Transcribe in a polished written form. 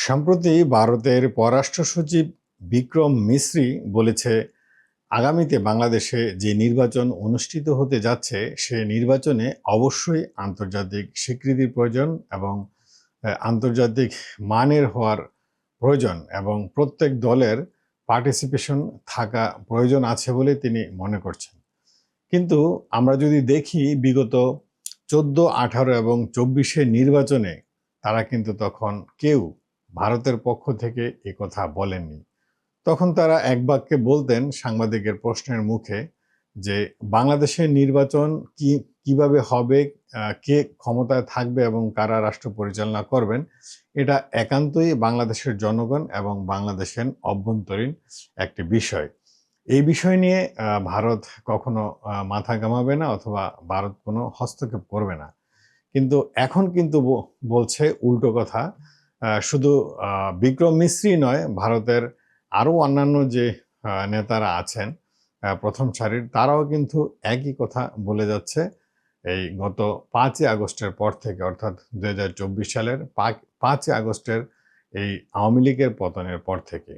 সম্প্রতি ভারতের পররাষ্ট্র সচিব বিক্রম মিশ্রি বলেছে, আগামীতে বাংলাদেশে যে নির্বাচন অনুষ্ঠিত হতে যাচ্ছে সে নির্বাচনে অবশ্যই আন্তর্জাতিক স্বীকৃতির প্রয়োজন এবং আন্তর্জাতিক মানের হওয়ার প্রয়োজন এবং প্রত্যেক দলের পার্টিসিপেশন থাকা প্রয়োজন আছে বলে তিনি মনে করছেন। কিন্তু আমরা যদি দেখি বিগত 14, 18 এবং 24-এর নির্বাচনে তারা কিন্তু তখন কেউ ভারতের পক্ষ থেকে এ কথা বলেননি। তখন তারা এক বাক্যে বলতেন সাংবাদিকের প্রশ্নের মুখে যে বাংলাদেশের নির্বাচন কিভাবে হবে, কে ক্ষমতায় থাকবে এবং কারা রাষ্ট্র পরিচালনা করবেন, এটা একান্তই বাংলাদেশের জনগণ এবং বাংলাদেশের অভ্যন্তরীণ একটি বিষয়। এই বিষয় নিয়ে ভারত কখনো মাথা ঘামাবে না অথবা ভারত কোনো হস্তক্ষেপ করবে না। কিন্তু এখন কিন্তু বলছে উল্টো কথা। শুধু বিক্রম মিশ্রি নয়, ভারতের আরও অন্যান্য যে নেতারা আছেন প্রথম সারির, তারাও কিন্তু একই কথা বলে যাচ্ছে এই গত 5ই আগস্টের পর থেকে, অর্থাৎ 2024 সালের 5ই আগস্টের এই আওয়ামী লীগের পতনের পর থেকে।